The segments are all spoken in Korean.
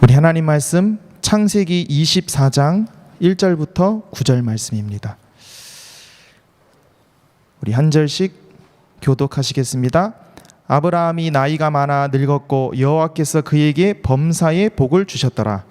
우리 하나님 말씀 창세기 24장 1절부터 9절 말씀입니다. 우리 한 절씩 교독하시겠습니다. 아브라함이 나이가 많아 늙었고 여호와께서 그에게 범사의 복을 주셨더라.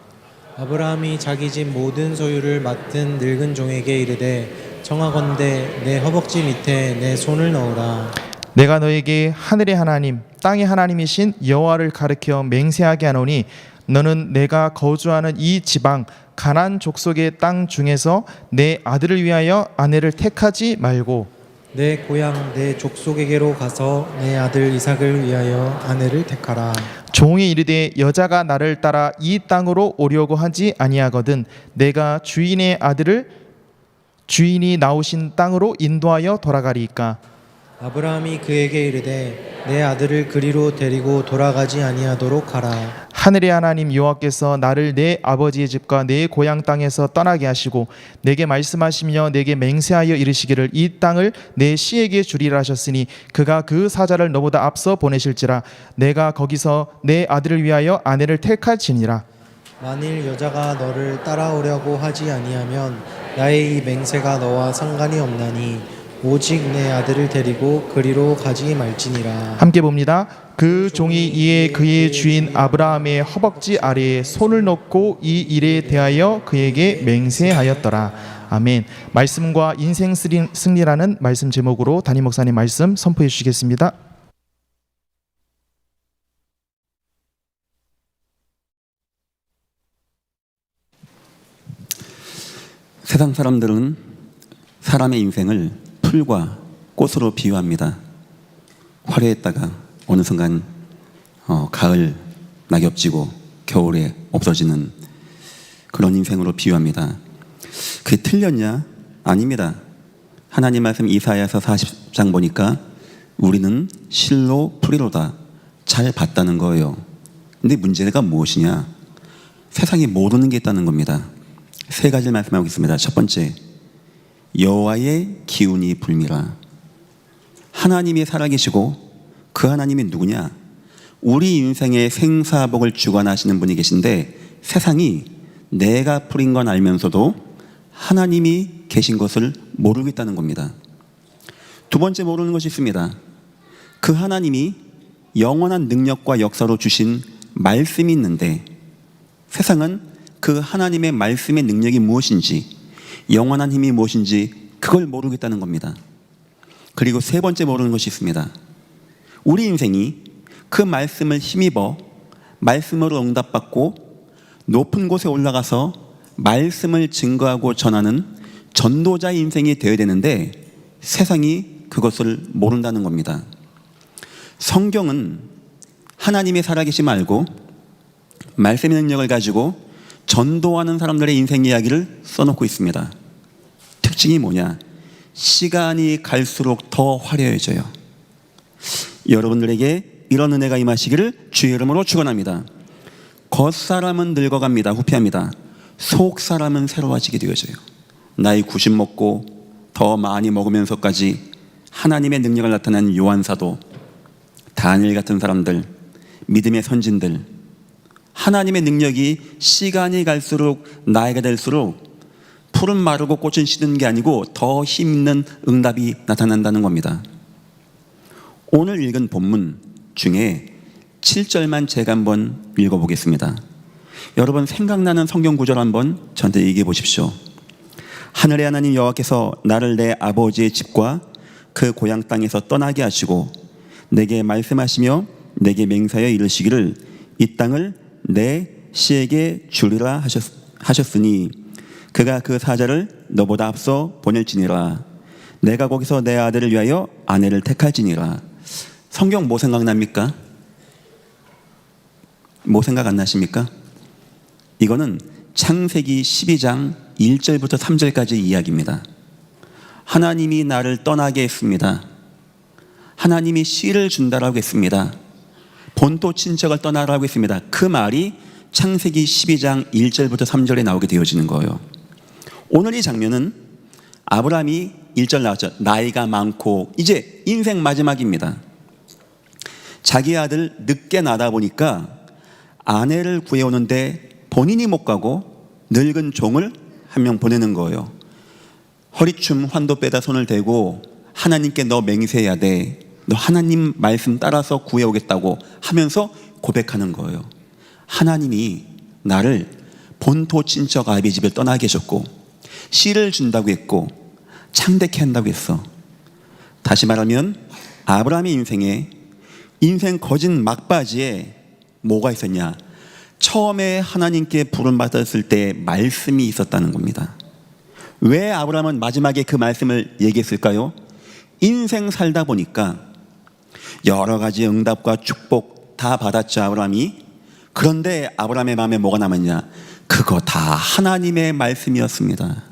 아브라함이 자기 집 모든 소유를 맡은 늙은 종에게 이르되 청하건대 내 허벅지 밑에 내 손을 넣으라. 내가 너에게 하늘의 하나님 땅의 하나님이신 여호와를 가르쳐 맹세하게 하노니 너는 내가 거주하는 이 지방 가나안 족속의 땅 중에서 내 아들을 위하여 아내를 택하지 말고 내 고향 내 족속에게로 가서 내 아들 이삭을 위하여 아내를 택하라. 종이 이르되 여자가 나를 따라 이 땅으로 오려고 하지 아니하거든 내가 주인의 아들을 주인이 나오신 땅으로 인도하여 돌아가리이까. 아브라함이 그에게 이르되 내 아들을 그리로 데리고 돌아가지 아니하도록 하라. 하늘의 하나님 여호와께서 나를 내 아버지의 집과 내 고향 땅에서 떠나게 하시고 내게 말씀하시며 내게 맹세하여 이르시기를 이 땅을 내 씨에게 주리라 하셨으니 그가 그 사자를 너보다 앞서 보내실지라 내가 거기서 내 아들을 위하여 아내를 택할지니라. 만일 여자가 너를 따라오려고 하지 아니하면 나의 이 맹세가 너와 상관이 없나니 오직 내 아들을 데리고 그리로 가지 말지니라. 함께 봅니다. 그 종이 이에 그의 주인 아브라함의 허벅지 아래에 손을 넣고 이 일에 대하여 그에게 맹세하였더라. 아멘. 말씀과 인생 승리라는 말씀 제목으로 담임 목사님 말씀 선포해 주시겠습니다. 세상 사람들은 사람의 인생을 풀과 꽃으로 비유합니다. 화려했다가 어느 순간 가을 낙엽지고 겨울에 없어지는 그런 인생으로 비유합니다. 그게 틀렸냐? 아닙니다. 하나님 말씀 이사야서 40장 보니까 우리는 실로 풀이로다. 잘 봤다는 거예요. 근데 문제가 무엇이냐? 세상이 모르는 게 있다는 겁니다. 세 가지를 말씀하고 있습니다. 첫 번째, 여호와의 기운이 불미라. 하나님이 살아계시고 그 하나님이 누구냐? 우리 인생의 생사복을 주관하시는 분이 계신데 세상이 내가 풀인 건 알면서도 하나님이 계신 것을 모르고 있다는 겁니다. 두 번째 모르는 것이 있습니다. 그 하나님이 영원한 능력과 역사로 주신 말씀이 있는데 세상은 그 하나님의 말씀의 능력이 무엇인지 영원한 힘이 무엇인지 그걸 모르고 있다는 겁니다. 그리고 세 번째 모르는 것이 있습니다. 우리 인생이 그 말씀을 힘입어 말씀으로 응답받고 높은 곳에 올라가서 말씀을 증거하고 전하는 전도자의 인생이 되어야 되는데 세상이 그것을 모른다는 겁니다. 성경은 하나님의 살아계심 알고 말씀의 능력을 가지고 전도하는 사람들의 인생 이야기를 써놓고 있습니다. 특징이 뭐냐? 시간이 갈수록 더 화려해져요. 여러분들에게 이런 은혜가 임하시기를 주의 이름으로 축원합니다. 겉사람은 늙어갑니다. 후피합니다. 속사람은 새로워지게 되어져요. 나이 90 먹고 더 많이 먹으면서까지 하나님의 능력을 나타낸 요한사도, 다니엘 같은 사람들, 믿음의 선진들, 하나님의 능력이 시간이 갈수록 나이가 될수록 풀은 마르고 꽃은 시드는 게 아니고 더 힘있는 응답이 나타난다는 겁니다. 오늘 읽은 본문 중에 7절만 제가 한번 읽어보겠습니다. 여러분 생각나는 성경 구절 한번 저한테 얘기해 보십시오. 하늘의 하나님 여호와께서 나를 내 아버지의 집과 그 고향 땅에서 떠나게 하시고 내게 말씀하시며 내게 맹세하여 이르시기를 이 땅을 내 씨에게 주리라 하셨으니 그가 그 사자를 너보다 앞서 보낼지니라. 내가 거기서 내 아들을 위하여 아내를 택할지니라. 성경 뭐 생각납니까? 뭐 생각 안 나십니까? 이거는 창세기 12장 1절부터 3절까지 이야기입니다. 하나님이 나를 떠나게 했습니다. 하나님이 씨를 준다라고 했습니다. 본토 친척을 떠나라고 했습니다. 그 말이 창세기 12장 1절부터 3절에 나오게 되어지는 거예요. 오늘 이 장면은 아브라함이 1절 나왔죠. 나이가 많고 이제 인생 마지막입니다. 자기 아들 늦게 낳다 보니까 아내를 구해오는데 본인이 못 가고 늙은 종을 한 명 보내는 거예요. 허리춤 환도 빼다 손을 대고 하나님께 너 맹세해야 돼. 너 하나님 말씀 따라서 구해오겠다고 하면서 고백하는 거예요. 하나님이 나를 본토 친척 아비 집을 떠나게 해줬고 씨를 준다고 했고 창대케 한다고 했어. 다시 말하면 아브라함의 인생에 인생 거진 막바지에 뭐가 있었냐? 처음에 하나님께 부름받았을 때 말씀이 있었다는 겁니다. 왜 아브라함은 마지막에 그 말씀을 얘기했을까요? 인생 살다 보니까 여러 가지 응답과 축복 다 받았죠, 아브라함이. 그런데 아브라함의 마음에 뭐가 남았냐? 그거 다 하나님의 말씀이었습니다.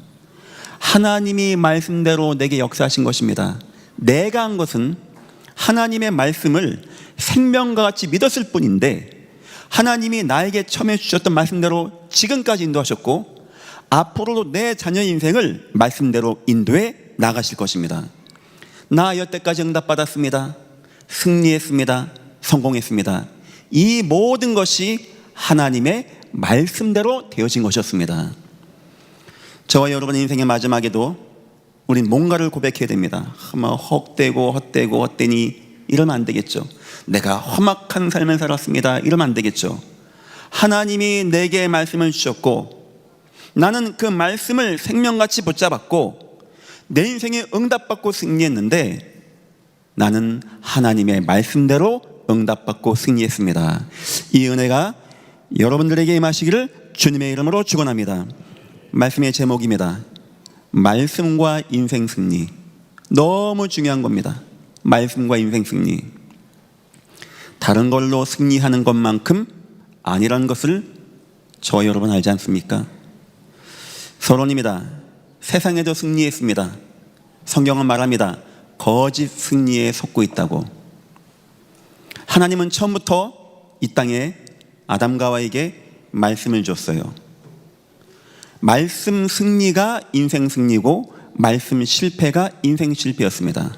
하나님이 말씀대로 내게 역사하신 것입니다. 내가 한 것은 하나님의 말씀을 생명과 같이 믿었을 뿐인데 하나님이 나에게 처음에 주셨던 말씀대로 지금까지 인도하셨고 앞으로도 내 자녀 인생을 말씀대로 인도해 나가실 것입니다. 나 여태까지 응답받았습니다. 승리했습니다. 성공했습니다. 이 모든 것이 하나님의 말씀대로 되어진 것이었습니다. 저와 여러분의 인생의 마지막에도 우린 뭔가를 고백해야 됩니다. 헛되고 헛되니 이러면 안 되겠죠. 내가 험악한 삶을 살았습니다. 이러면 안 되겠죠. 하나님이 내게 말씀을 주셨고 나는 그 말씀을 생명같이 붙잡았고 내 인생에 응답받고 승리했는데 나는 하나님의 말씀대로 응답받고 승리했습니다. 이 은혜가 여러분들에게 임하시기를 주님의 이름으로 축원합니다. 말씀의 제목입니다. 말씀과 인생 승리. 너무 중요한 겁니다. 말씀과 인생 승리. 다른 걸로 승리하는 것만큼 아니라는 것을 저와 여러분 알지 않습니까? 서론입니다. 세상에도 승리했습니다. 성경은 말합니다. 거짓 승리에 속고 있다고. 하나님은 처음부터 이 땅에 아담과 하와에게 말씀을 줬어요. 말씀 승리가 인생 승리고 말씀 실패가 인생 실패였습니다.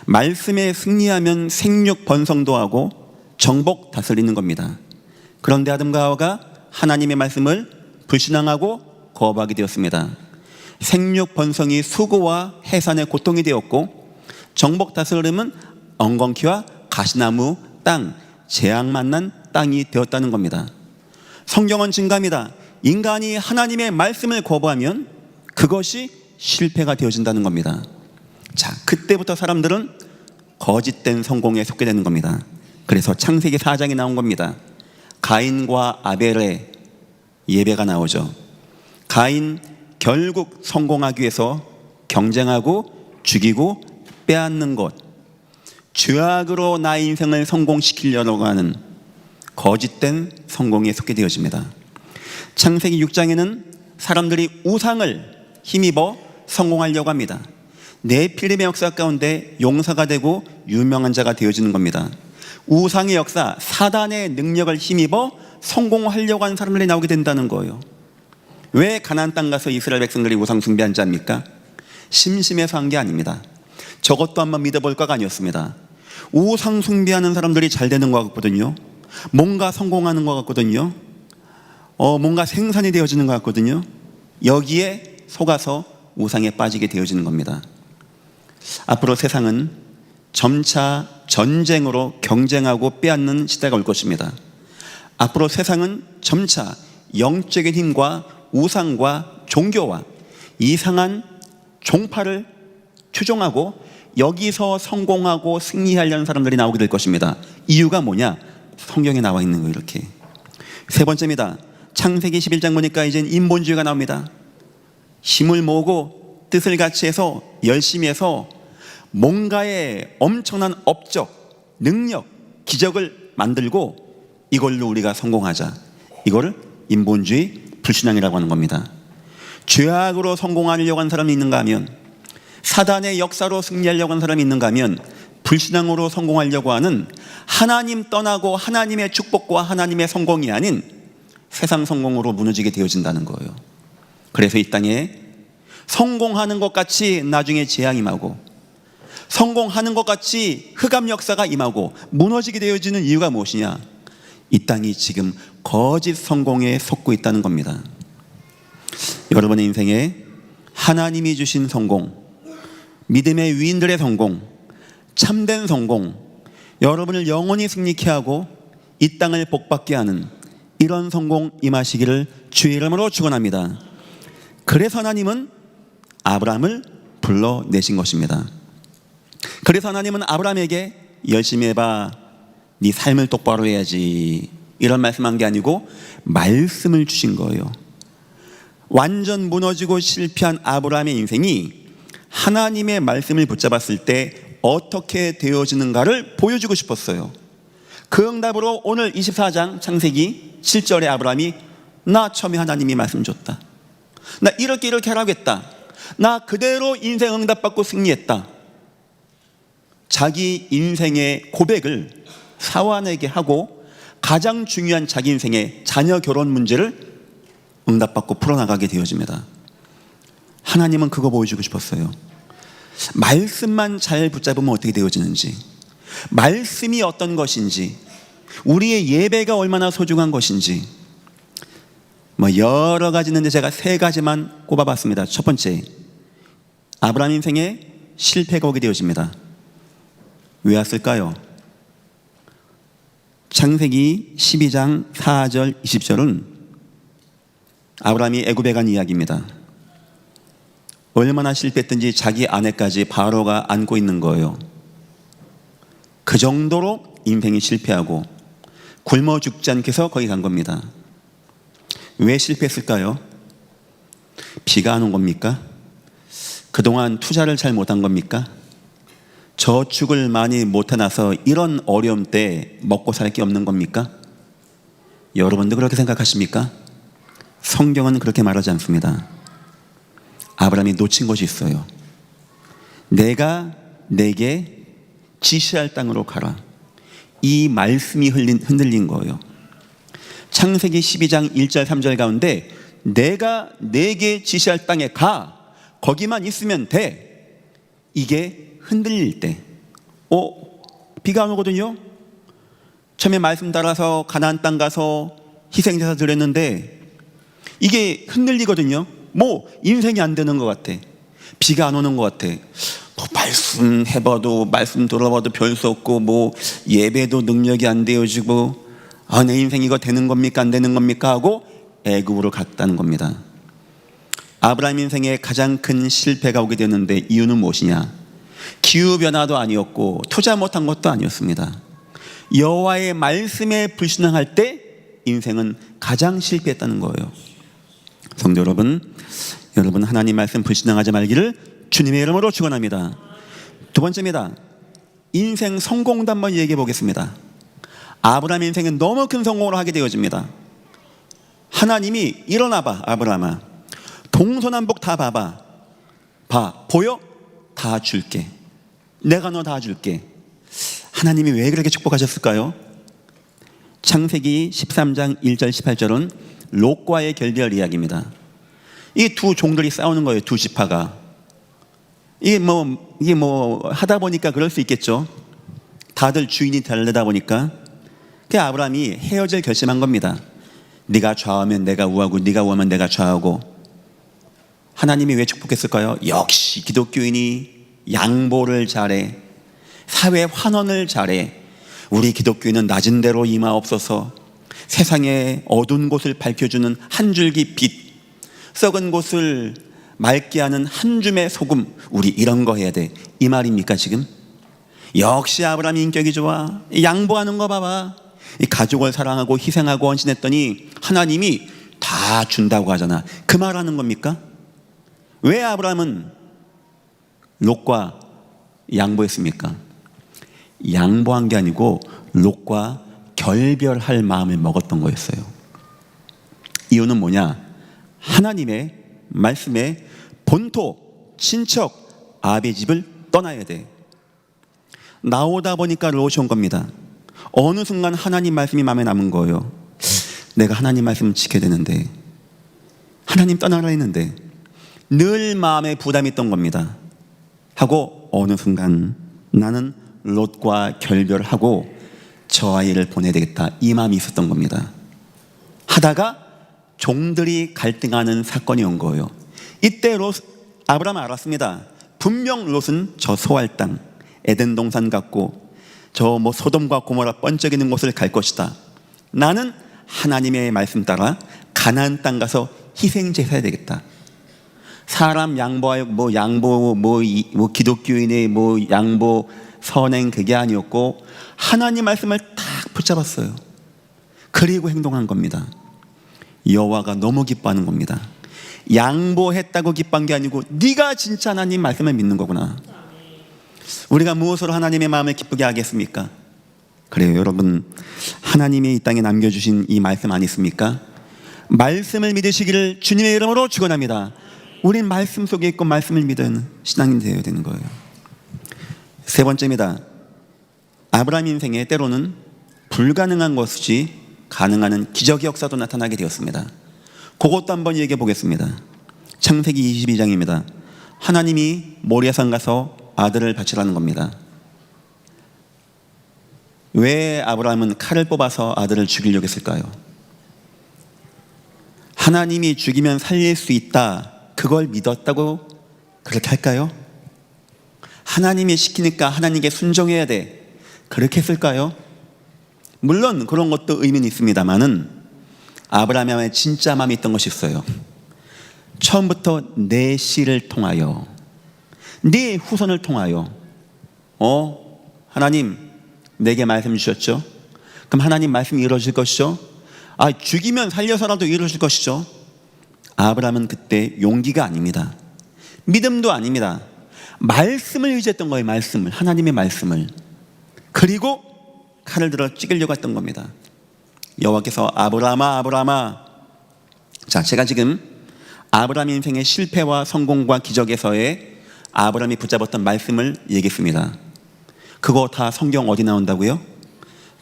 말씀에 승리하면 생육 번성도 하고 정복 다스리는 겁니다. 그런데 아담과 하와가 하나님의 말씀을 불신앙하고 거부하게 되었습니다. 생육 번성이 수고와 해산의 고통이 되었고 정복 다스림은 엉겅퀴와 가시나무 땅, 재앙 만난 땅이 되었다는 겁니다. 성경은 증가합니다. 인간이 하나님의 말씀을 거부하면 그것이 실패가 되어진다는 겁니다. 자, 그때부터 사람들은 거짓된 성공에 속게 되는 겁니다. 그래서 창세기 4장에 나온 겁니다. 가인과 아벨의 예배가 나오죠. 가인 결국 성공하기 위해서 경쟁하고 죽이고 빼앗는 것, 죄악으로 나의 인생을 성공시키려고 하는 거짓된 성공에 속게 되어집니다. 창세기 6장에는 사람들이 우상을 힘입어 성공하려고 합니다. 네필림의 역사 가운데 용사가 되고 유명한 자가 되어지는 겁니다. 우상의 역사, 사단의 능력을 힘입어 성공하려고 하는 사람들이 나오게 된다는 거예요. 왜 가나안 땅 가서 이스라엘 백성들이 우상 숭배한 자입니까? 심심해서 한 게 아닙니다. 저것도 한번 믿어볼 거가 아니었습니다. 우상 숭배하는 사람들이 잘 되는 것 같거든요. 뭔가 성공하는 것 같거든요. 뭔가 생산이 되어지는 것 같거든요. 여기에 속아서 우상에 빠지게 되어지는 겁니다. 앞으로 세상은 점차 전쟁으로 경쟁하고 빼앗는 시대가 올 것입니다. 앞으로 세상은 점차 영적인 힘과 우상과 종교와 이상한 종파를 추종하고 여기서 성공하고 승리하려는 사람들이 나오게 될 것입니다. 이유가 뭐냐? 성경에 나와 있는 거 이렇게. 세 번째입니다. 창세기 11장 보니까 이젠 인본주의가 나옵니다. 힘을 모으고 뜻을 같이 해서 열심히 해서 뭔가의 엄청난 업적, 능력, 기적을 만들고 이걸로 우리가 성공하자. 이거를 인본주의, 불신앙이라고 하는 겁니다. 죄악으로 성공하려고 하는 사람이 있는가 하면, 사단의 역사로 승리하려고 하는 사람이 있는가 하면, 불신앙으로 성공하려고 하는 하나님 떠나고 하나님의 축복과 하나님의 성공이 아닌 세상 성공으로 무너지게 되어진다는 거예요. 그래서 이 땅에 성공하는 것 같이 나중에 재앙이 임하고 성공하는 것 같이 흑암 역사가 임하고 무너지게 되어지는 이유가 무엇이냐? 이 땅이 지금 거짓 성공에 속고 있다는 겁니다. 여러분의 인생에 하나님이 주신 성공, 믿음의 위인들의 성공, 참된 성공, 여러분을 영원히 승리케 하고 이 땅을 복받게 하는 이런 성공 임하시기를 주의 이름으로 축원합니다. 그래서 하나님은 아브라함을 불러내신 것입니다. 그래서 하나님은 아브라함에게 열심히 해봐, 네 삶을 똑바로 해야지, 이런 말씀한 게 아니고 말씀을 주신 거예요. 완전 무너지고 실패한 아브라함의 인생이 하나님의 말씀을 붙잡았을 때 어떻게 되어지는가를 보여주고 싶었어요. 그 응답으로 오늘 24장 창세기 7절에 아브라함이 나 처음에 하나님이 말씀 줬다, 나 이렇게 하라겠다, 나 그대로 인생 응답받고 승리했다, 자기 인생의 고백을 사환에게 하고 가장 중요한 자기 인생의 자녀 결혼 문제를 응답받고 풀어나가게 되어집니다. 하나님은 그거 보여주고 싶었어요. 말씀만 잘 붙잡으면 어떻게 되어지는지, 말씀이 어떤 것인지, 우리의 예배가 얼마나 소중한 것인지, 여러 가지 있는데 제가 3가지만 꼽아봤습니다. 첫 번째, 아브라함 인생에 실패가 오게 되어집니다. 왜 왔을까요? 창세기 12장 4절 20절은 아브라함이 애굽에 간 이야기입니다. 얼마나 실패했든지 자기 아내까지 바로가 안고 있는 거예요. 그 정도로 인생이 실패하고 굶어 죽지 않게 해서 거기 간 겁니다. 왜 실패했을까요? 비가 안 온 겁니까? 그동안 투자를 잘 못한 겁니까? 저축을 많이 못해놔서 이런 어려움 때 먹고 살 게 없는 겁니까? 여러분도 그렇게 생각하십니까? 성경은 그렇게 말하지 않습니다. 아브라함이 놓친 것이 있어요. 내가 내게 지시할 땅으로 가라, 이 말씀이 흔들린 거예요. 창세기 12장 1절 3절 가운데 내가 내게 지시할 땅에 가, 거기만 있으면 돼, 이게 흔들릴 때, 비가 안 오거든요. 처음에 말씀 따라서 가나안 땅 가서 희생제사 드렸는데 이게 흔들리거든요. 인생이 안 되는 것 같아, 비가 안 오는 것 같아, 말씀 해봐도 말씀 들어봐도 별 수 없고 예배도 능력이 안 되어지고, 내 인생 이거 되는 겁니까 안 되는 겁니까 하고 애굽으로 갔다는 겁니다. 아브라함 인생에 가장 큰 실패가 오게 되었는데 이유는 무엇이냐? 기후변화도 아니었고 투자 못한 것도 아니었습니다. 여호와의 말씀에 불신앙할 때 인생은 가장 실패했다는 거예요. 성도 여러분, 하나님 말씀 불신앙하지 말기를 주님의 이름으로 축원합니다. 두 번째입니다. 인생 성공도 한번 얘기해 보겠습니다. 아브라함 인생은 너무 큰 성공을 하게 되어집니다. 하나님이 일어나봐, 아브라함아, 동서남북 다 봐봐, 보여? 다 줄게, 내가 너 다 줄게. 하나님이 왜 그렇게 축복하셨을까요? 창세기 13장 1절 18절은 롯과의 결별 이야기입니다. 이 두 종들이 싸우는 거예요. 두 지파가. 이게 하다 보니까 그럴 수 있겠죠. 다들 주인이 다르다 보니까. 그 아브라함이 헤어질 결심한 겁니다. 네가 좌우하면 내가 우하고 네가 우하면 내가 좌우하고. 하나님이 왜 축복했을까요? 역시 기독교인이 양보를 잘해, 사회 환원을 잘해. 우리 기독교인은 낮은 데로 임하옵소서. 세상의 어두운 곳을 밝혀주는 한 줄기 빛, 썩은 곳을 맑게 하는 한 줌의 소금, 우리 이런 거 해야 돼, 이 말입니까 지금? 역시 아브라함이 인격이 좋아, 양보하는 거 봐봐. 이 가족을 사랑하고 희생하고 헌신했더니 하나님이 다 준다고 하잖아, 그 말하는 겁니까? 왜 아브라함은 롯과 양보했습니까? 양보한 게 아니고 롯과 결별할 마음을 먹었던 거였어요. 이유는 뭐냐? 하나님의 말씀에 본토, 친척, 아베 집을 떠나야 돼. 나오다 보니까 롯이 온 겁니다. 어느 순간 하나님 말씀이 마음에 남은 거예요. 내가 하나님 말씀을 지켜야 되는데, 하나님 떠나라 했는데 늘 마음에 부담이 있던 겁니다. 하고 어느 순간 나는 롯과 결별하고 저 아이를 보내야 되겠다, 이 마음이 있었던 겁니다. 하다가 종들이 갈등하는 사건이 온 거예요. 이때 아브라함은 알았습니다. 분명 롯은 저 소알 땅, 에덴 동산 같고 저 소돔과 고모라 번쩍이는 곳을 갈 것이다. 나는 하나님의 말씀 따라 가나안 땅 가서 희생 제사해야 되겠다. 사람 양보 기독교인의 양보 선행, 그게 아니었고 하나님 말씀을 딱 붙잡았어요. 그리고 행동한 겁니다. 여호와가 너무 기뻐하는 겁니다. 양보했다고 기뻐한 게 아니고 네가 진짜 하나님 말씀을 믿는 거구나. 우리가 무엇으로 하나님의 마음을 기쁘게 하겠습니까? 그래요, 여러분, 하나님이 이 땅에 남겨주신 이 말씀 아니십니까? 말씀을 믿으시기를 주님의 이름으로 축원합니다. 우린 말씀 속에 있고 말씀을 믿는 신앙이 되어야 되는 거예요. 세 번째입니다. 아브라함 인생에 때로는 불가능한 것이 가능한 기적의 역사도 나타나게 되었습니다. 그것도 한번 얘기해 보겠습니다. 창세기 22장입니다. 하나님이 모리아산 가서 아들을 바치라는 겁니다. 왜 아브라함은 칼을 뽑아서 아들을 죽이려고 했을까요? 하나님이 죽이면 살릴 수 있다, 그걸 믿었다고 그렇게 할까요? 하나님이 시키니까 하나님께 순종해야 돼, 그렇게 했을까요? 물론 그런 것도 의미는 있습니다만은 아브라함의 진짜 마음이 있던 것이 있어요. 처음부터 내 씨를 통하여, 네 후손을 통하여 하나님 내게 말씀 주셨죠? 그럼 하나님 말씀이 이루어질 것이죠? 죽이면 살려서라도 이루어질 것이죠? 아브라함은 그때 용기가 아닙니다. 믿음도 아닙니다. 말씀을 의지했던 거예요. 말씀을, 하나님의 말씀을. 그리고 칼을 들어 찌르려고 했던 겁니다. 여호와께서 아브라함아, 아브라함아. 자, 제가 지금 아브라함 인생의 실패와 성공과 기적에서의 아브라함이 붙잡았던 말씀을 얘기했습니다. 그거 다 성경 어디 나온다고요?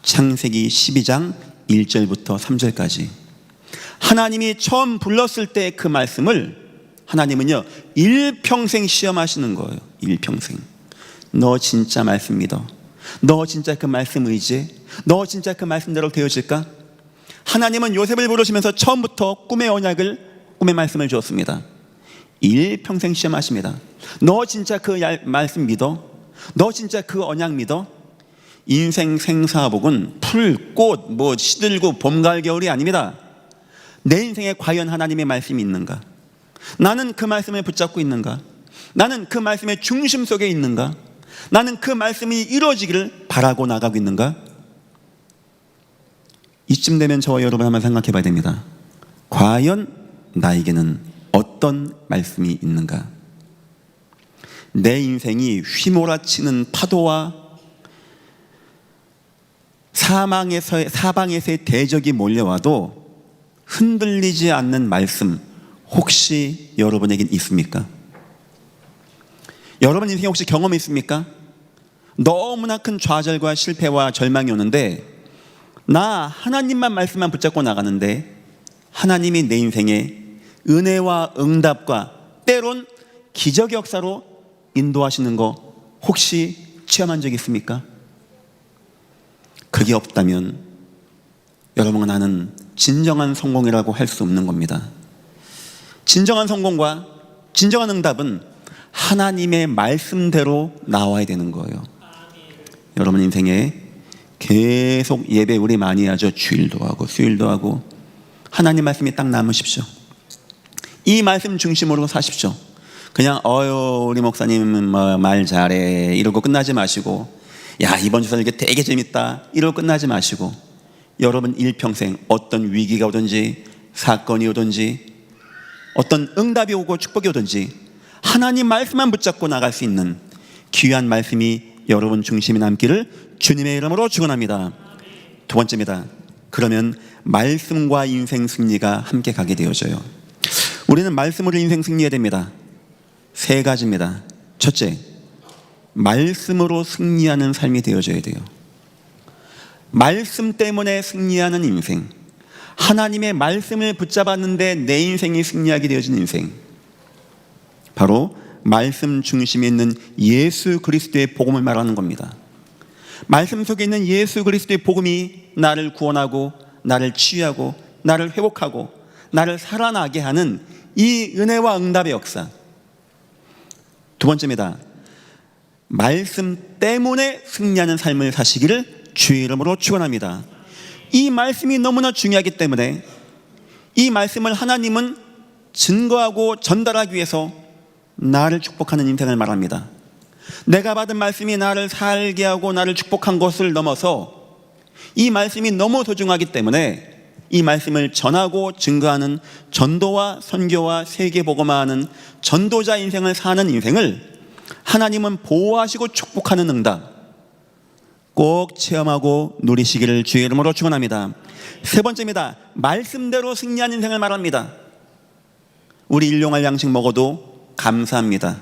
창세기 12장 1절부터 3절까지. 하나님이 처음 불렀을 때 그 말씀을 하나님은요, 일평생 시험하시는 거예요. 일평생. 너 진짜 말씀 믿어? 너 진짜 그 말씀 의지해? 너 진짜 그 말씀대로 되어질까? 하나님은 요셉을 부르시면서 처음부터 꿈의 말씀을 주었습니다. 일평생 시험하십니다. 너 진짜 그 말씀 믿어? 너 진짜 그 언약 믿어? 인생 생사복은 풀, 꽃, 시들고 봄, 가을, 겨울이 아닙니다. 내 인생에 과연 하나님의 말씀이 있는가? 나는 그 말씀을 붙잡고 있는가? 나는 그 말씀의 중심 속에 있는가? 나는 그 말씀이 이루어지기를 바라고 나가고 있는가? 이쯤 되면 저와 여러분 한번 생각해 봐야 됩니다. 과연 나에게는 어떤 말씀이 있는가? 내 인생이 휘몰아치는 파도와 사방에서의 대적이 몰려와도 흔들리지 않는 말씀, 혹시 여러분에겐 있습니까? 여러분 인생에 혹시 경험이 있습니까? 너무나 큰 좌절과 실패와 절망이 오는데 나 하나님만 말씀만 붙잡고 나가는데 하나님이 내 인생에 은혜와 응답과 때론 기적의 역사로 인도하시는 거 혹시 체험한 적 있습니까? 그게 없다면 여러분과 나는 진정한 성공이라고 할 수 없는 겁니다. 진정한 성공과 진정한 응답은 하나님의 말씀대로 나와야 되는 거예요. 여러분 인생에 계속 예배 우리 많이 하죠. 주일도 하고 수요일도 하고 하나님 말씀이 딱 남으십시오. 이 말씀 중심으로 사십시오. 그냥 우리 목사님은 말 잘해 이러고 끝나지 마시고 야 이번 주사 이게 되게 재밌다 이러고 끝나지 마시고 여러분 일평생 어떤 위기가 오든지 사건이 오든지 어떤 응답이 오고 축복이 오든지 하나님 말씀만 붙잡고 나갈 수 있는 귀한 말씀이 여러분 중심에 남기를 주님의 이름으로 축원합니다. 두 번째입니다. 그러면 말씀과 인생 승리가 함께 가게 되어져요. 우리는 말씀으로 인생 승리해야 됩니다. 세 가지입니다. 첫째, 말씀으로 승리하는 삶이 되어져야 돼요. 말씀 때문에 승리하는 인생, 하나님의 말씀을 붙잡았는데 내 인생이 승리하게 되어진 인생, 바로 말씀 중심에 있는 예수 그리스도의 복음을 말하는 겁니다. 말씀 속에 있는 예수 그리스도의 복음이 나를 구원하고 나를 치유하고 나를 회복하고 나를 살아나게 하는 이 은혜와 응답의 역사. 두 번째입니다. 말씀 때문에 승리하는 삶을 사시기를 주의 이름으로 축원합니다. 이 말씀이 너무나 중요하기 때문에 이 말씀을 하나님은 증거하고 전달하기 위해서 나를 축복하는 인생을 말합니다. 내가 받은 말씀이 나를 살게 하고 나를 축복한 것을 넘어서 이 말씀이 너무 소중하기 때문에 이 말씀을 전하고 증거하는 전도와 선교와 세계복음화하는 전도자 인생을 사는 인생을 하나님은 보호하시고 축복하는 응답 꼭 체험하고 누리시기를 주의 이름으로 축원합니다. 세 번째입니다. 말씀대로 승리한 인생을 말합니다. 우리 일용할 양식 먹어도 감사합니다.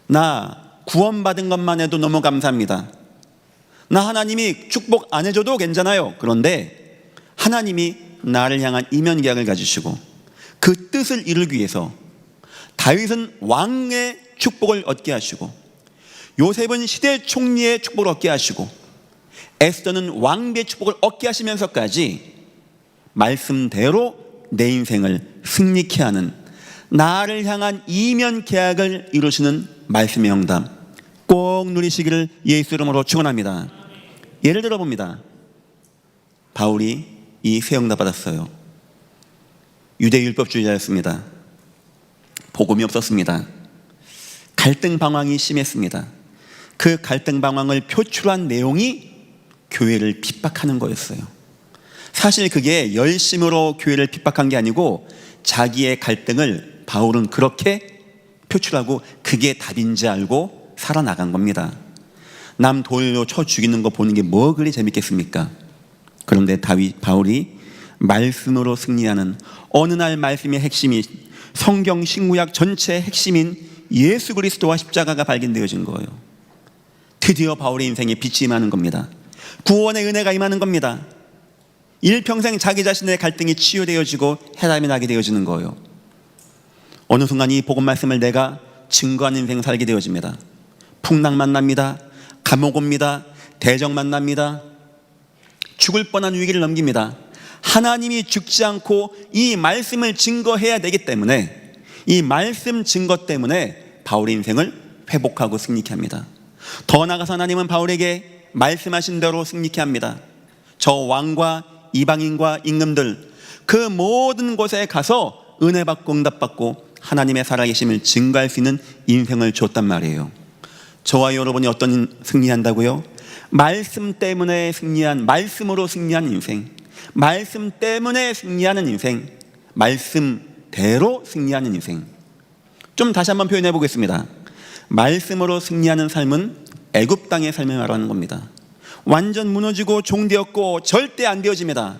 나 구원받은 것만 해도 너무 감사합니다. 나 하나님이 축복 안 해줘도 괜찮아요. 그런데 하나님이 나를 향한 이면 계약을 가지시고 그 뜻을 이루기 위해서 다윗은 왕의 축복을 얻게 하시고 요셉은 시대 총리의 축복을 얻게 하시고 에스더는 왕비의 축복을 얻게 하시면서까지 말씀대로 내 인생을 승리케 하는 나를 향한 이면 계약을 이루시는 말씀의 응답 꼭 누리시기를 예수 이름으로 축원합니다. 예를 들어 봅니다. 바울이 이 새 응답 받았어요. 유대 율법주의자였습니다. 복음이 없었습니다. 갈등 방황이 심했습니다. 그 갈등 방황을 표출한 내용이 교회를 핍박하는 거였어요. 사실 그게 열심으로 교회를 핍박한 게 아니고 자기의 갈등을 바울은 그렇게 표출하고 그게 답인지 알고 살아나간 겁니다. 남 돌로 쳐 죽이는 거 보는 게 뭐 그리 재밌겠습니까? 그런데 바울이 말씀으로 승리하는 어느 날 말씀의 핵심이 성경 신구약 전체의 핵심인 예수 그리스도와 십자가가 발견되어진 거예요. 드디어 바울의 인생에 빛이 임하는 겁니다. 구원의 은혜가 임하는 겁니다. 일평생 자기 자신의 갈등이 치유되어지고 해답이 나게 되어지는 거예요. 어느 순간 이 복음 말씀을 내가 증거하는 인생 살게 되어집니다. 풍랑 만납니다. 감옥 옵니다. 대적 만납니다. 죽을 뻔한 위기를 넘깁니다. 하나님이 죽지 않고 이 말씀을 증거해야 되기 때문에 이 말씀 증거 때문에 바울의 인생을 회복하고 승리케 합니다. 더 나아가서 하나님은 바울에게 말씀하신 대로 승리케 합니다. 저 왕과 이방인과 임금들 그 모든 곳에 가서 은혜 받고 응답 받고 하나님의 살아계심을 증거할 수 있는 인생을 줬단 말이에요. 저와 여러분이 어떤 승리한다고요? 말씀 때문에 승리한, 말씀으로 승리한 인생, 말씀 때문에 승리하는 인생, 말씀대로 승리하는 인생. 좀 다시 한번 표현해 보겠습니다. 말씀으로 승리하는 삶은 애굽 땅의 삶을 말하는 겁니다. 완전 무너지고 종되었고 절대 안 되어집니다.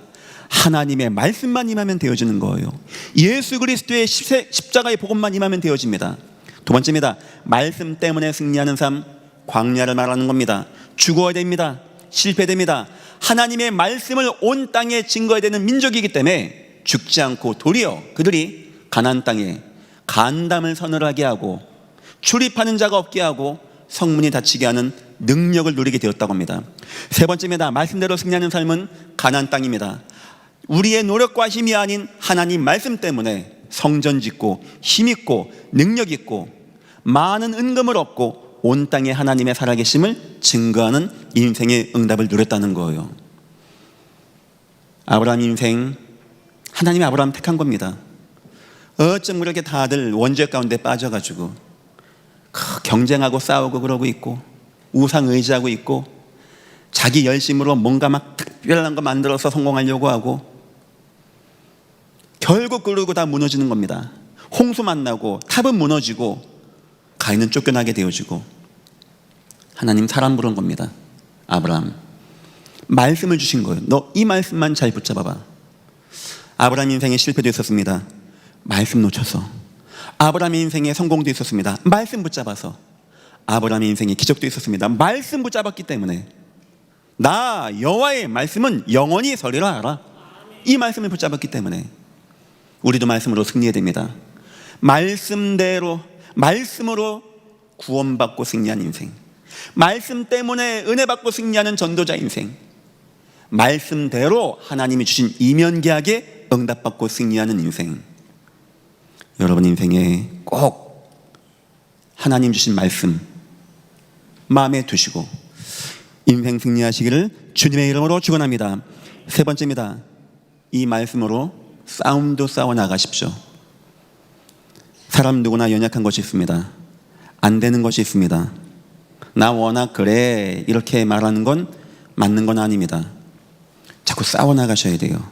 하나님의 말씀만 임하면 되어지는 거예요. 예수 그리스도의 십자가의 복음만 임하면 되어집니다. 두 번째입니다. 말씀 때문에 승리하는 삶, 광야를 말하는 겁니다. 죽어야 됩니다. 실패됩니다. 하나님의 말씀을 온 땅에 증거해야 되는 민족이기 때문에 죽지 않고 도리어 그들이 가나안 땅에 간담을 서늘하게 하고 출입하는 자가 없게 하고 성문이 닫히게 하는 능력을 누리게 되었다고 합니다. 세 번째입니다. 말씀대로 승리하는 삶은 가나안 땅입니다. 우리의 노력과 힘이 아닌 하나님 말씀 때문에 성전 짓고 힘있고 능력있고 많은 은금을 얻고 온 땅에 하나님의 살아계심을 증거하는 인생의 응답을 누렸다는 거예요. 아브라함 인생, 하나님이 아브라함 택한 겁니다. 어쩜 그렇게 다들 원죄 가운데 빠져가지고 경쟁하고 싸우고 그러고 있고 우상 의지하고 있고 자기 열심으로 뭔가 막 특별한 거 만들어서 성공하려고 하고 결국 그러고 다 무너지는 겁니다. 홍수 만나고 탑은 무너지고 가인은 쫓겨나게 되어지고 하나님 사람 부른 겁니다. 아브라함 말씀을 주신 거예요. 너 이 말씀만 잘 붙잡아봐. 아브라함 인생에 실패도 있었습니다. 말씀 놓쳐서. 아브라함 인생에 성공도 있었습니다. 말씀 붙잡아서. 아브라함 인생에 기적도 있었습니다. 말씀 붙잡았기 때문에 나 여호와의 말씀은 영원히 서리라 알아. 이 말씀을 붙잡았기 때문에 우리도 말씀으로 승리해야 됩니다. 말씀대로 말씀으로 구원받고 승리한 인생, 말씀 때문에 은혜 받고 승리하는 전도자 인생, 말씀대로 하나님이 주신 이면계약에 응답받고 승리하는 인생. 여러분 인생에 꼭 하나님 주신 말씀 마음에 두시고 인생 승리하시기를 주님의 이름으로 축원합니다. 세 번째입니다. 이 말씀으로 싸움도 싸워 나가십시오. 사람 누구나 연약한 것이 있습니다. 안 되는 것이 있습니다. 나 워낙 그래 이렇게 말하는 건 맞는 건 아닙니다. 자꾸 싸워 나가셔야 돼요.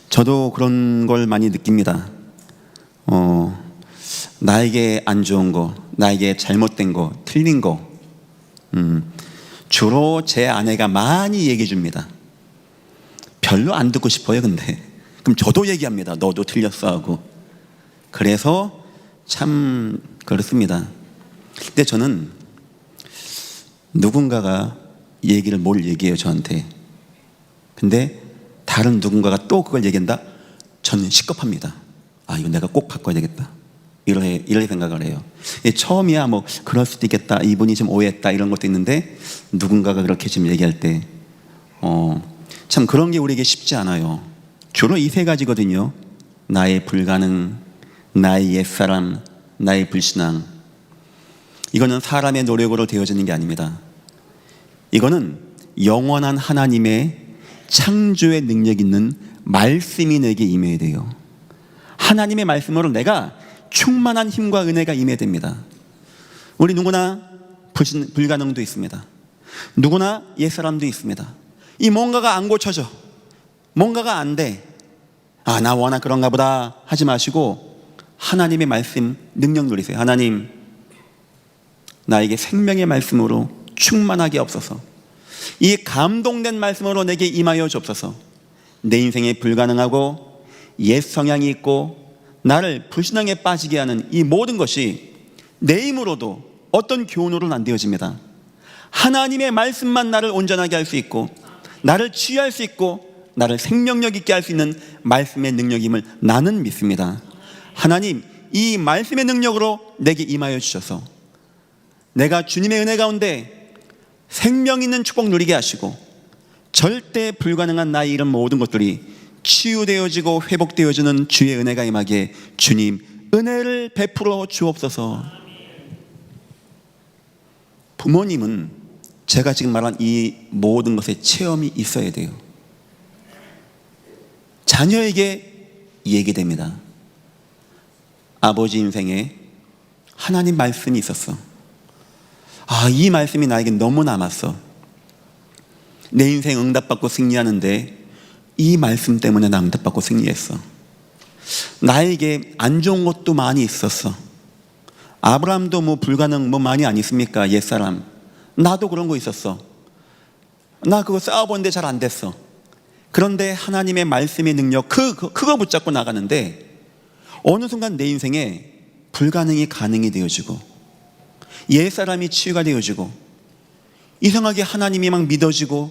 저도 그런 걸 많이 느낍니다. 나에게 안 좋은 거, 나에게 잘못된 거, 틀린 거, 주로 제 아내가 많이 얘기해 줍니다. 별로 안 듣고 싶어요. 근데 그럼 저도 얘기합니다. 너도 틀렸어 하고. 그래서 참 그렇습니다. 근데 저는 누군가가 얘기를 뭘 얘기해요 저한테. 근데 다른 누군가가 또 그걸 얘기한다? 저는 식겁합니다. 아, 이거 내가 꼭 바꿔야 되겠다. 이렇게 생각을 해요. 처음이야 뭐 그럴 수도 있겠다. 이분이 좀 오해했다 이런 것도 있는데 누군가가 그렇게 지금 얘기할 때 참 그런 게 우리에게 쉽지 않아요. 주로 이 세 가지거든요. 나의 불가능, 나의 옛사람, 나의 불신앙. 이거는 사람의 노력으로 되어지는 게 아닙니다. 이거는 영원한 하나님의 창조의 능력 있는 말씀이 내게 임해야 돼요. 하나님의 말씀으로 내가 충만한 힘과 은혜가 임해야 됩니다. 우리 누구나 불가능도 있습니다. 누구나 옛사람도 있습니다. 이 뭔가가 안 고쳐져, 뭔가가 안 돼, 아, 나 워낙 그런가 보다 하지 마시고 하나님의 말씀 능력 누리세요. 하나님, 나에게 생명의 말씀으로 충만하게 없어서, 이 감동된 말씀으로 내게 임하여 주옵소서. 내 인생에 불가능하고 옛 성향이 있고 나를 불신앙에 빠지게 하는 이 모든 것이 내 힘으로도 어떤 교훈으로는 안 되어집니다. 하나님의 말씀만 나를 온전하게 할 수 있고 나를 치유할 수 있고 나를 생명력 있게 할 수 있는 말씀의 능력임을 나는 믿습니다. 하나님, 이 말씀의 능력으로 내게 임하여 주셔서 내가 주님의 은혜 가운데 생명 있는 축복 누리게 하시고 절대 불가능한 나의 이런 모든 것들이 치유되어지고 회복되어지는 주의 은혜가 임하게 주님 은혜를 베풀어 주옵소서. 부모님은 제가 지금 말한 이 모든 것에 체험이 있어야 돼요. 자녀에게 얘기됩니다. 아버지 인생에 하나님 말씀이 있었어. 아, 이 말씀이 나에게 너무 남았어. 내 인생 응답받고 승리하는데 이 말씀 때문에 나 응답받고 승리했어. 나에게 안 좋은 것도 많이 있었어. 아브라함도 뭐 불가능 뭐 많이 안 있습니까? 옛사람. 나도 그런 거 있었어. 나 그거 싸워보는데 잘 안 됐어. 그런데 하나님의 말씀의 능력 그거 붙잡고 나가는데 어느 순간 내 인생에 불가능이 가능이 되어지고 옛사람이 치유가 되어지고 이상하게 하나님이 막 믿어지고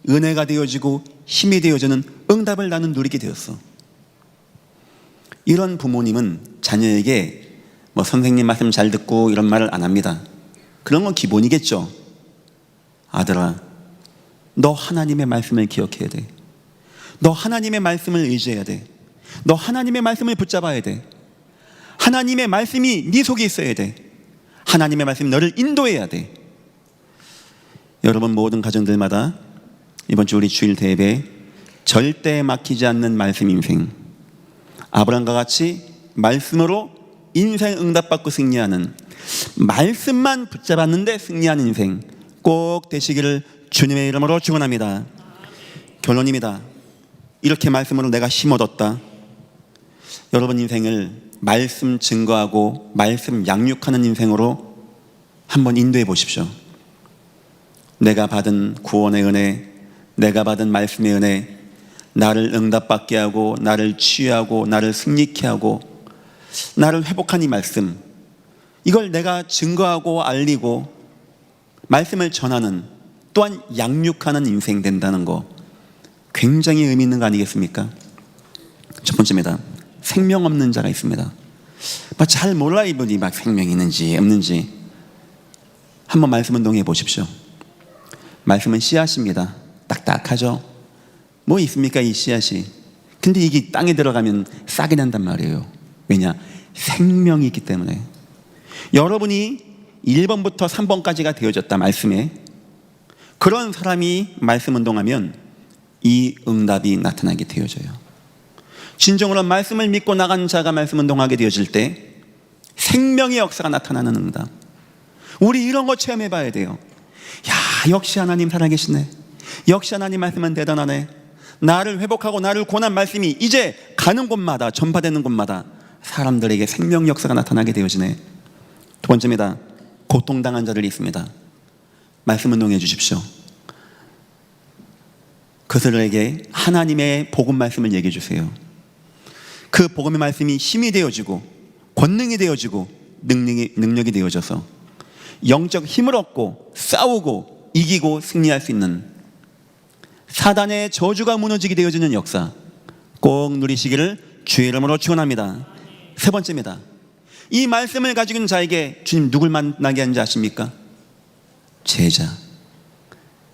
은혜가 되어지고 힘이 되어지는 응답을 나는 누리게 되었어. 이런 부모님은 자녀에게 뭐 선생님 말씀 잘 듣고 이런 말을 안 합니다. 그런 건 기본이겠죠. 아들아, 너 하나님의 말씀을 기억해야 돼. 너 하나님의 말씀을 의지해야 돼. 너 하나님의 말씀을 붙잡아야 돼. 하나님의 말씀이 네 속에 있어야 돼. 하나님의 말씀이 너를 인도해야 돼. 여러분 모든 가정들마다 이번 주 우리 주일 대회 절대 막히지 않는 말씀 인생, 아브라함과 같이 말씀으로 인생 응답받고 승리하는, 말씀만 붙잡았는데 승리하는 인생 꼭 되시기를 주님의 이름으로 축원합니다. 결론입니다. 이렇게 말씀으로 내가 힘 얻었다. 여러분 인생을 말씀 증거하고 말씀 양육하는 인생으로 한번 인도해 보십시오. 내가 받은 구원의 은혜, 내가 받은 말씀의 은혜, 나를 응답받게 하고 나를 치유하고 나를 승리케 하고 나를 회복한 이 말씀, 이걸 내가 증거하고 알리고 말씀을 전하는, 또한 양육하는 인생 된다는 거 굉장히 의미 있는 거 아니겠습니까? 첫 번째입니다. 생명 없는 자가 있습니다. 잘 몰라 이분이 막 생명이 있는지 없는지. 한번 말씀 운동해 보십시오. 말씀은 씨앗입니다. 딱딱하죠? 뭐 있습니까 이 씨앗이? 근데 이게 땅에 들어가면 싹이 난단 말이에요. 왜냐? 생명이 있기 때문에. 여러분이 1번부터 3번까지가 되어졌다 말씀에, 그런 사람이 말씀 운동하면 이 응답이 나타나게 되어져요. 진정으로 말씀을 믿고 나간 자가 말씀 운동하게 되어질 때 생명의 역사가 나타나는 응답. 우리 이런 거 체험해 봐야 돼요. 야, 역시 하나님 살아계시네. 역시 하나님 말씀은 대단하네. 나를 회복하고 나를 권한 말씀이 이제 가는 곳마다, 전파되는 곳마다 사람들에게 생명 역사가 나타나게 되어지네. 두 번째입니다. 고통당한 자들이 있습니다. 말씀 운동해 주십시오. 그들에게 하나님의 복음 말씀을 얘기해 주세요. 그 복음의 말씀이 힘이 되어지고 권능이 되어지고 능력이 되어져서 영적 힘을 얻고 싸우고 이기고 승리할 수 있는, 사단의 저주가 무너지게 되어지는 역사 꼭 누리시기를 주의 이름으로 축원합니다. 세 번째입니다. 이 말씀을 가지고 있는 자에게 주님 누굴 만나게 하는지 아십니까? 제자.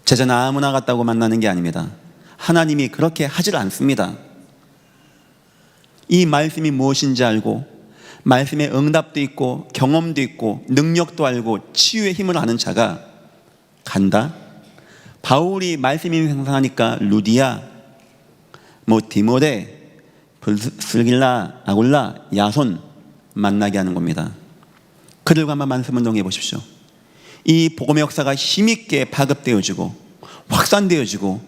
제자는 아무나 같다고 만나는 게 아닙니다. 하나님이 그렇게 하질 않습니다. 이 말씀이 무엇인지 알고 말씀의 응답도 있고 경험도 있고 능력도 알고 치유의 힘을 아는 자가 간다. 바울이 말씀이 생성하니까 루디아, 디모데, 슬길라, 아굴라, 야손 만나게 하는 겁니다. 그들과 한번 말씀 운동해 보십시오. 이 복음의 역사가 힘있게 파급되어지고 확산되어지고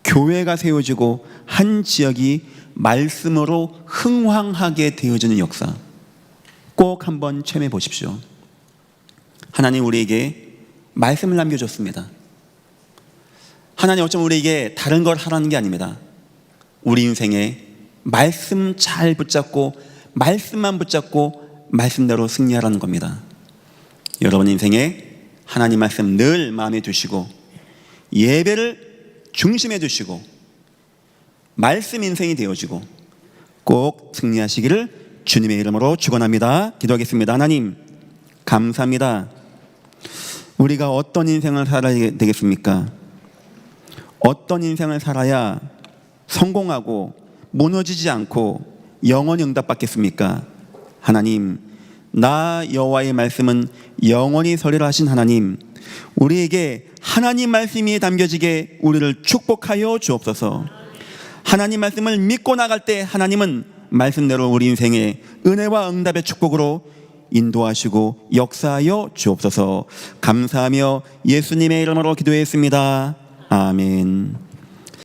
교회가 세워지고 한 지역이 말씀으로 흥황하게 되어지는 역사 꼭 한번 체험해 보십시오. 하나님 우리에게 말씀을 남겨줬습니다. 하나님 어쩌면 우리에게 다른 걸 하라는 게 아닙니다. 우리 인생에 말씀 잘 붙잡고 말씀만 붙잡고 말씀대로 승리하라는 겁니다. 여러분 인생에 하나님 말씀 늘 마음에 두시고 예배를 중심에 두시고 말씀 인생이 되어지고 꼭 승리하시기를 주님의 이름으로 축원합니다. 기도하겠습니다. 하나님 감사합니다. 우리가 어떤 인생을 살아야 되겠습니까? 어떤 인생을 살아야 성공하고 무너지지 않고 영원히 응답받겠습니까? 하나님, 나 여호와의 말씀은 영원히 서리라 하신 하나님, 우리에게 하나님 말씀이 담겨지게 우리를 축복하여 주옵소서. 하나님 말씀을 믿고 나갈 때 하나님은 말씀대로 우리 인생에 은혜와 응답의 축복으로 인도하시고 역사하여 주옵소서. 감사하며 예수님의 이름으로 기도했습니다. 아멘.